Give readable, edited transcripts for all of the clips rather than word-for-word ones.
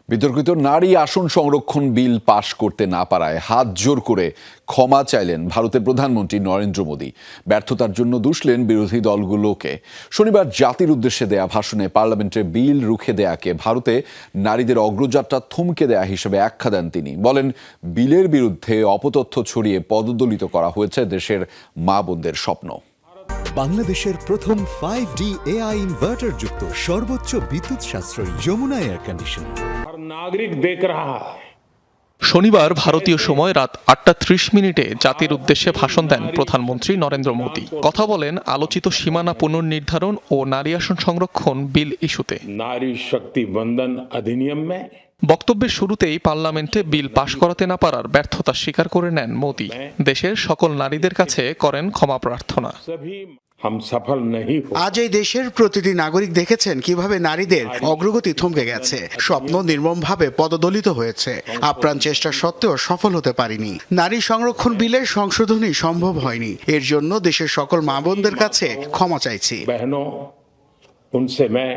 বিতর্কিত নারী আসন সংরক্ষণ বিল পাশ করতে না পারায় হাত জোর করে ক্ষমা চাইলেন ভারতের প্রধানমন্ত্রী নরেন্দ্র মোদী। ব্যর্থতার জন্য দুষলেন বিরোধী দলগুলোকে। শনিবার জাতির উদ্দেশ্যে দেয়া ভাষণে পার্লামেন্টে বিল রুখে দেয়াকে ভারতে নারীদের অগ্রযাত্রা থমকে দেয়া হিসেবে আখ্যা দেন তিনি। বলেন, বিলের বিরুদ্ধে অপতথ্য ছড়িয়ে পদদলিত করা হয়েছে দেশের মা বোনদের স্বপ্ন। বাংলাদেশের প্রথম 5D AI ইনভার্টার যুক্ত সর্বোচ্চ বিদ্যুৎ সাশ্রয়ী যমুনা এয়ার কন্ডিশনার। नागरिक देख रहा है। শনিবার ভারতীয় সময় রাত 8:30 জাতির উদ্দেশ্যে ভাষণ দেন প্রধানমন্ত্রী নরেন্দ্র মোদী। কথা বলেন আলোচিত সীমানা পুনর্নির্ধারণ ও নারী আসন সংরক্ষণ বিল ইস্যুতে। नारी शक्ति वंदन अधिनियम में বক্তব্যের শুরুতেই পার্লামেন্টে বিল পাশ করাতে না পারার ব্যর্থতা স্বীকার করে নেন মোদী। দেশের সকল নারীদের কাছে করেন ক্ষমা প্রার্থনা। सभी हम सफल नहीं हो। আজ এই দেশের প্রতিটি নাগরিক দেখেছেন কিভাবে নারীদের অগ্রগতি থমকে গেছে, স্বপ্ন নির্মমভাবে পদদলিত হয়েছে। আপ্রাণ চেষ্টা সত্ত্বেও সফল হতে পারিনি। নারী সংরক্ষণ বিলের সংশোধনী সম্ভব হয়নি। এর জন্য দেশের সকল মা বোনদের কাছে ক্ষমা চাইছি। बहनों, उनसे मैं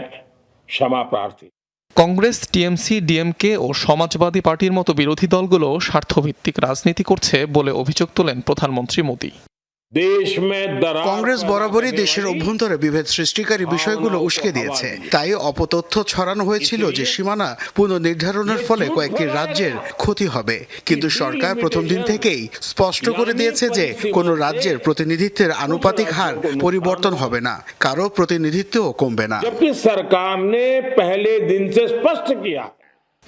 क्षमा प्रार्थी। কংগ্রেস, টিএমসি, ডিএমকে ও সমাজবাদী পার্টির মতো বিরোধী দলগুলো স্বার্থভিত্তিক রাজনীতি করছে বলে অভিযোগ তোলেন প্রধানমন্ত্রী মোদী। देश में दरार কংগ্রেস বরাবরই দেশের অভ্যন্তরে বিভেদ সৃষ্টিকারী বিষয়গুলো উস্কে দিয়েছে। তাই অপতথ্য ছড়ানো হয়েছিল যে সীমানা পুনর্নির্ধারণের ফলে কয়েকটি রাজ্যের ক্ষতি হবে। কিন্তু সরকার প্রথম দিন থেকেই স্পষ্ট করে দিয়েছে যে কোনো রাজ্যের প্রতিনিধিত্বের আনুপাতিক হার পরিবর্তন হবে না, কারো প্রতিনিধিত্বও কমবে না। जबकि सरकार ने पहले दिन से स्पष्ट किया।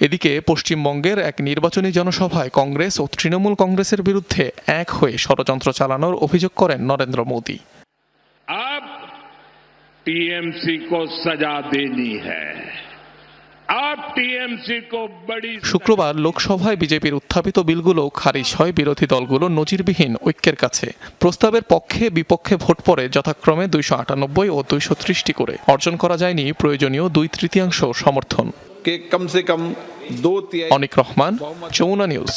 এদিকে পশ্চিমবঙ্গের এক নির্বাচনী জনসভায় কংগ্রেস ও তৃণমূল কংগ্রেসের বিরুদ্ধে এক হয়ে ষড়যন্ত্র চালানোর অভিযোগ করেন নরেন্দ্র মোদী। अब टीएमसी को सजा देनी है। अब टीएमसी को बड़ी শুক্রবার লোকসভায় বিজেপির উত্থাপিত বিলগুলো খারিজ হয় বিরোধী দলগুলো নজিরবিহীন ঐক্যের কাছে। প্রস্তাবের পক্ষে বিপক্ষে ভোট পড়ে যথাক্রমে 298 ও 230টি করে। অর্জন করা যায়নি প্রয়োজনীয় 2/3 সমর্থন। कि कम से कम 2/3 অনিক রহমান, যমুনা নিউজ।